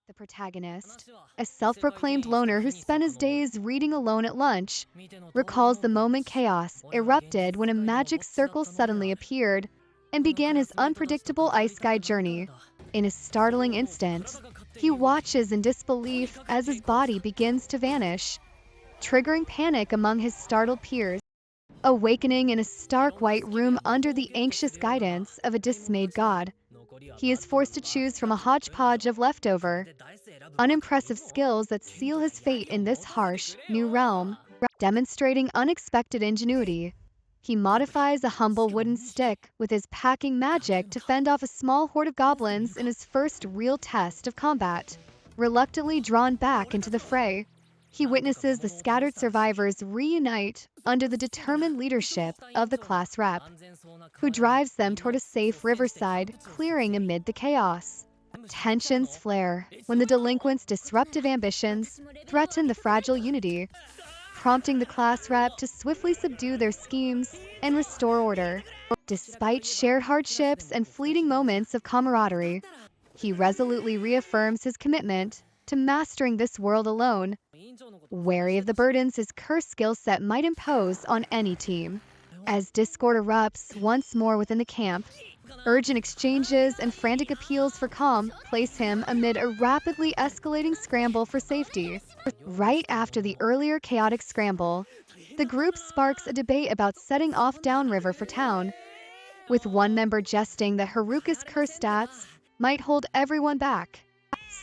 The protagonist, a self-proclaimed loner who spent his days reading alone at lunch, recalls the moment chaos erupted when a magic circle suddenly appeared and began his unpredictable ice guide journey. In a startling instant, he watches in disbelief as his body begins to vanish, triggering panic among his startled peers. Awakening in a stark white room under the anxious guidance of a dismayed god, he is forced to choose from a hodgepodge of leftover, unimpressive skills that seal his fate in this harsh, new realm. Demonstrating unexpected ingenuity, he modifies a humble wooden stick with his packing magic to fend off a small horde of goblins in his first real test of combat. Reluctantly drawn back into the fray, he witnesses the scattered survivors reunite under the determined leadership of the class rep, who drives them toward a safe riverside clearing amid the chaos. Tensions flare when the delinquents' disruptive ambitions threaten the fragile unity, prompting the class rep to swiftly subdue their schemes and restore order. Despite shared hardships and fleeting moments of camaraderie, he resolutely reaffirms his commitment to mastering this world alone, wary of the burdens his cursed skill set might impose on any team. As discord erupts once more within the camp, urgent exchanges and frantic appeals for calm place him amid a rapidly escalating scramble for safety. Right after the earlier chaotic scramble, the group sparks a debate about setting off downriver for town, with one member jesting that Haruka's curse stats might hold everyone back.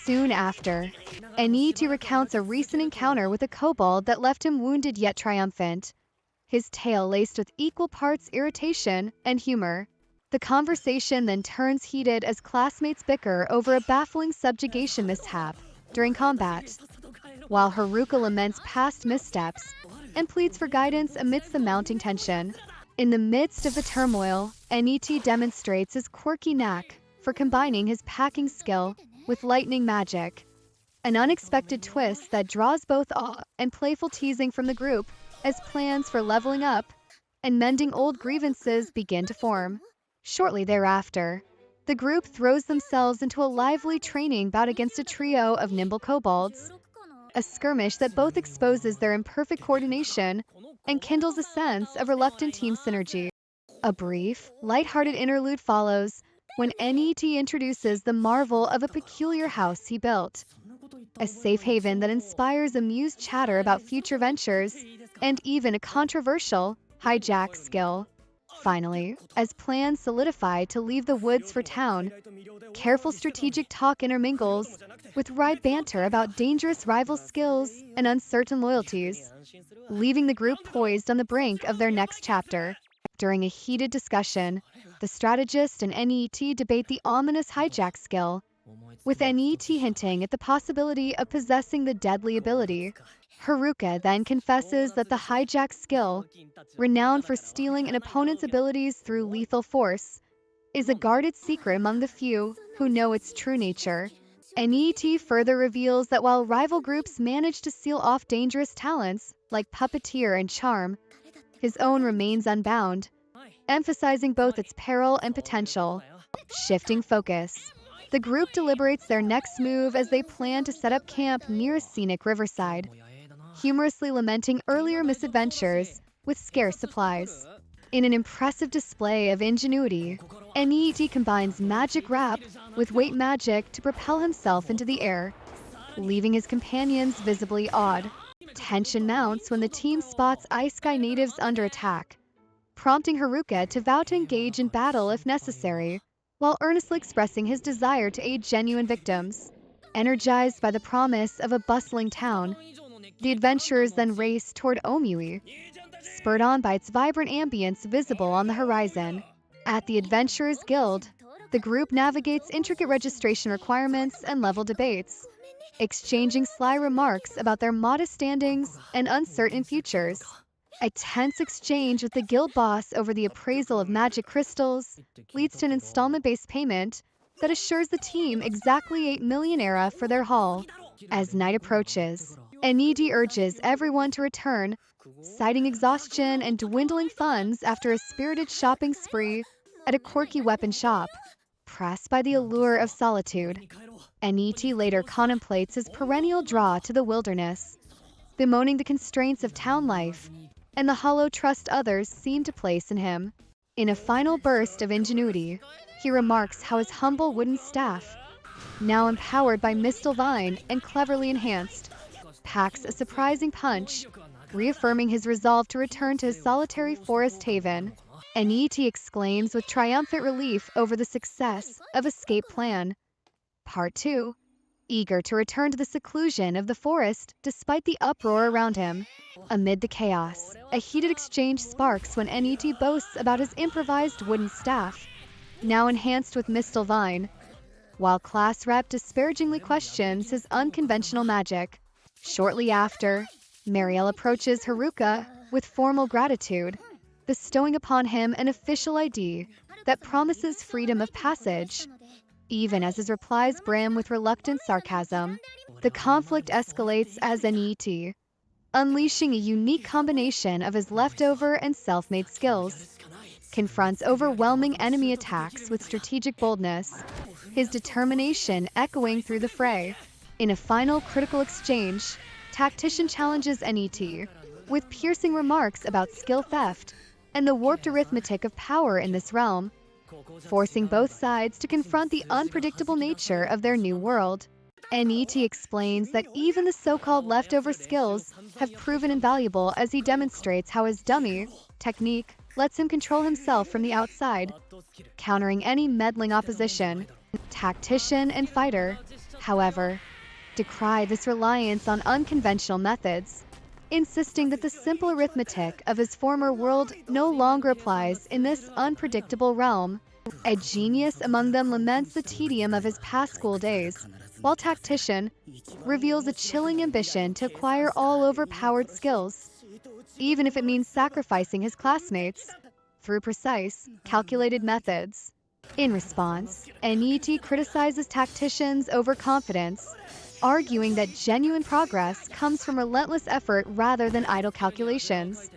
Soon after, Enichi recounts a recent encounter with a kobold that left him wounded yet triumphant, his tale laced with equal parts irritation and humor. The conversation then turns heated as classmates bicker over a baffling subjugation mishap during combat, while Haruka laments past missteps and pleads for guidance amidst the mounting tension. In the midst of the turmoil, Enichi demonstrates his quirky knack for combining his packing skill with lightning magic, an unexpected twist that draws both awe and playful teasing from the group as plans for leveling up and mending old grievances begin to form. Shortly thereafter, the group throws themselves into a lively training bout against a trio of nimble kobolds, a skirmish that both exposes their imperfect coordination and kindles a sense of reluctant team synergy. A brief, lighthearted interlude follows when NET introduces the marvel of a peculiar house he built, a safe haven that inspires amused chatter about future ventures and even a controversial hijack skill. Finally, as plans solidify to leave the woods for town, careful strategic talk intermingles with wry banter about dangerous rival skills and uncertain loyalties, leaving the group poised on the brink of their next chapter. During a heated discussion, the strategist and NET debate the ominous hijack skill, with NET hinting at the possibility of possessing the deadly ability. Haruka then confesses that the hijack skill, renowned for stealing an opponent's abilities through lethal force, is a guarded secret among the few who know its true nature. NET further reveals that while rival groups manage to seal off dangerous talents like puppeteer and charm, his own remains unbound, emphasizing both its peril and potential. Shifting focus, the group deliberates their next move as they plan to set up camp near a scenic riverside, humorously lamenting earlier misadventures with scarce supplies. In an impressive display of ingenuity, NET combines magic wrap with weight magic to propel himself into the air, leaving his companions visibly awed. Tension mounts when the team spots Ice Sky natives under attack, prompting Haruka to vow to engage in battle if necessary, while earnestly expressing his desire to aid genuine victims. Energized by the promise of a bustling town, the adventurers then race toward Omui, spurred on by its vibrant ambience visible on the horizon. At the Adventurers Guild, the group navigates intricate registration requirements and level debates, exchanging sly remarks about their modest standings and uncertain futures. A tense exchange with the guild boss over the appraisal of magic crystals leads to an installment-based payment that assures the team exactly 8 million era for their haul. As night approaches, NED urges everyone to return, citing exhaustion and dwindling funds after a spirited shopping spree at a quirky weapon shop. Pressed by the allure of solitude, NET later contemplates his perennial draw to the wilderness, bemoaning the constraints of town life and the hollow trust others seem to place in him. In a final burst of ingenuity, he remarks how his humble wooden staff, now empowered by Mistle Vine and cleverly enhanced, packs a surprising punch, reaffirming his resolve to return to his solitary forest haven. NET exclaims with triumphant relief over the success of escape plan. Part 2. Eager to return to the seclusion of the forest despite the uproar around him. Amid the chaos, a heated exchange sparks when NET boasts about his improvised wooden staff, now enhanced with Mistle Vine, while class rep disparagingly questions his unconventional magic. Shortly after, Marielle approaches Haruka with formal gratitude, bestowing upon him an official ID that promises freedom of passage. Even as his replies brim with reluctant sarcasm, the conflict escalates as NET, unleashing a unique combination of his leftover and self-made skills, confronts overwhelming enemy attacks with strategic boldness, his determination echoing through the fray. In a final critical exchange, Tactician challenges NET with piercing remarks about skill theft and the warped arithmetic of power in this realm, forcing both sides to confront the unpredictable nature of their new world. NET explains that even the so-called leftover skills have proven invaluable as he demonstrates how his dummy technique lets him control himself from the outside, countering any meddling opposition. Tactician and fighter, however, decry this reliance on unconventional methods, insisting that the simple arithmetic of his former world no longer applies in this unpredictable realm. A genius among them laments the tedium of his past school days, while Tactician reveals a chilling ambition to acquire all overpowered skills, even if it means sacrificing his classmates through precise, calculated methods. In response, NET criticizes Tactician's overconfidence, arguing that genuine progress comes from relentless effort rather than idle calculations,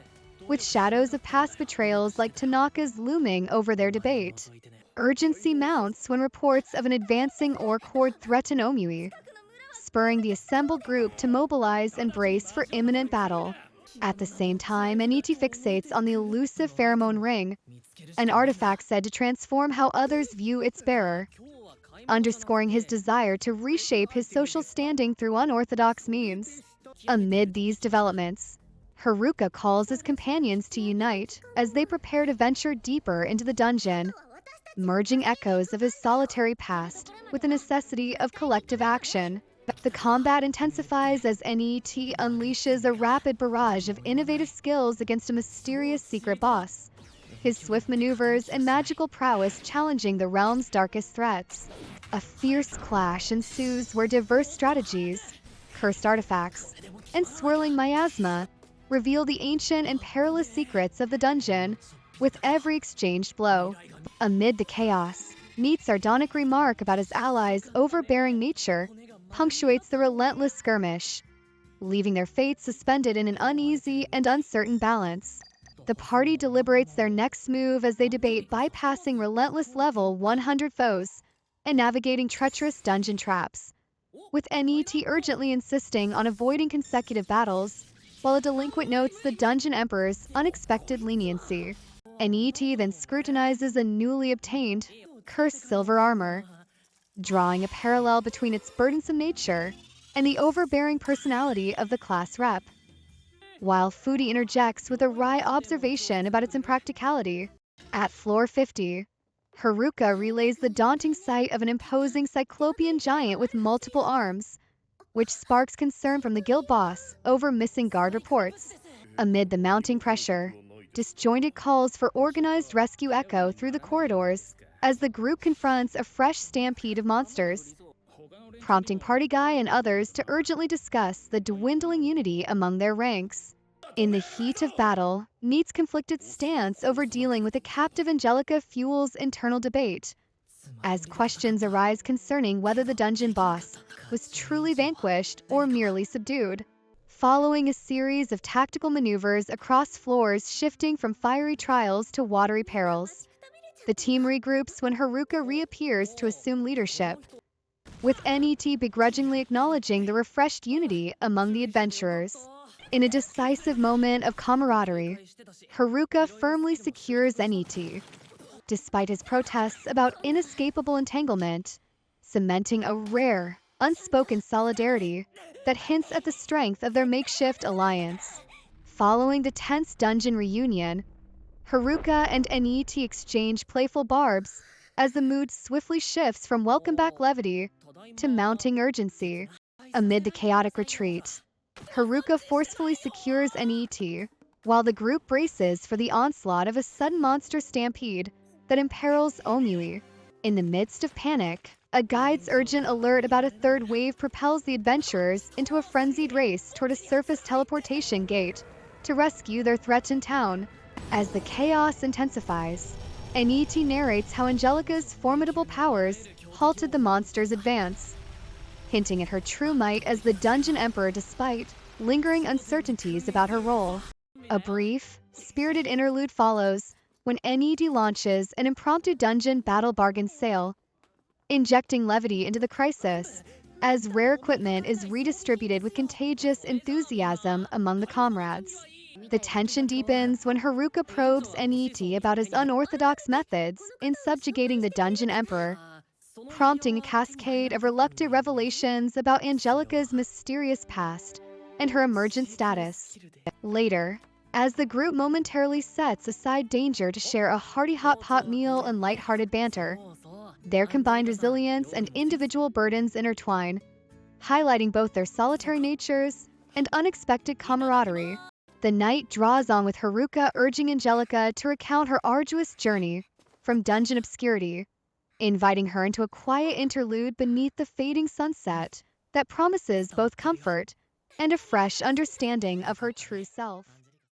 with shadows of past betrayals like Tanaka's looming over their debate. Urgency mounts when reports of an advancing orc horde threaten Omui, spurring the assembled group to mobilize and brace for imminent battle. At the same time, NET fixates on the elusive pheromone ring, an artifact said to transform how others view its bearer, underscoring his desire to reshape his social standing through unorthodox means. Amid these developments, Haruka calls his companions to unite as they prepare to venture deeper into the dungeon, merging echoes of his solitary past with the necessity of collective action. The combat intensifies as NET unleashes a rapid barrage of innovative skills against a mysterious secret boss, his swift maneuvers and magical prowess challenging the realm's darkest threats. A fierce clash ensues where diverse strategies, cursed artifacts, and swirling miasma reveal the ancient and perilous secrets of the dungeon with every exchanged blow. Amid the chaos, Neat's sardonic remark about his allies' overbearing nature punctuates the relentless skirmish, leaving their fates suspended in an uneasy and uncertain balance. The party deliberates their next move as they debate bypassing relentless level 100 foes and navigating treacherous dungeon traps, with NET urgently insisting on avoiding consecutive battles, while a delinquent notes the Dungeon Emperor's unexpected leniency. NET then scrutinizes a newly obtained, cursed silver armor, drawing a parallel between its burdensome nature and the overbearing personality of the class rep, while Foodie interjects with a wry observation about its impracticality. At floor 50, Haruka relays the daunting sight of an imposing cyclopean giant with multiple arms, which sparks concern from the guild boss over missing guard reports. Amid the mounting pressure, disjointed calls for organized rescue echo through the corridors as the group confronts a fresh stampede of monsters, prompting Party Guy and others to urgently discuss the dwindling unity among their ranks. In the heat of battle, Neat's conflicted stance over dealing with a captive Angelica fuels internal debate, as questions arise concerning whether the dungeon boss was truly vanquished or merely subdued. Following a series of tactical maneuvers across floors shifting from fiery trials to watery perils, the team regroups when Haruka reappears to assume leadership, with NET begrudgingly acknowledging the refreshed unity among the adventurers. In a decisive moment of camaraderie, Haruka firmly secures NET, despite his protests about inescapable entanglement, cementing a rare, unspoken solidarity that hints at the strength of their makeshift alliance. Following the tense dungeon reunion, Haruka and NET exchange playful barbs as the mood swiftly shifts from welcome back levity to mounting urgency. Amid the chaotic retreat, Haruka forcefully secures NET, while the group braces for the onslaught of a sudden monster stampede that imperils Omui. In the midst of panic, a guide's urgent alert about a third wave propels the adventurers into a frenzied race toward a surface teleportation gate to rescue their threatened town. As the chaos intensifies, NET narrates how Angelica's formidable powers halted the monster's advance, hinting at her true might as the Dungeon Emperor despite lingering uncertainties about her role. A brief, spirited interlude follows when NET launches an impromptu dungeon battle bargain sale, injecting levity into the crisis, as rare equipment is redistributed with contagious enthusiasm among the comrades. The tension deepens when Haruka probes NET about his unorthodox methods in subjugating the Dungeon Emperor, prompting a cascade of reluctant revelations about Angelica's mysterious past and her emergent status. Later, as the group momentarily sets aside danger to share a hearty hot pot meal and lighthearted banter, their combined resilience and individual burdens intertwine, highlighting both their solitary natures and unexpected camaraderie. The night draws on with Haruka urging Angelica to recount her arduous journey from dungeon obscurity, inviting her into a quiet interlude beneath the fading sunset that promises both comfort and a fresh understanding of her true self.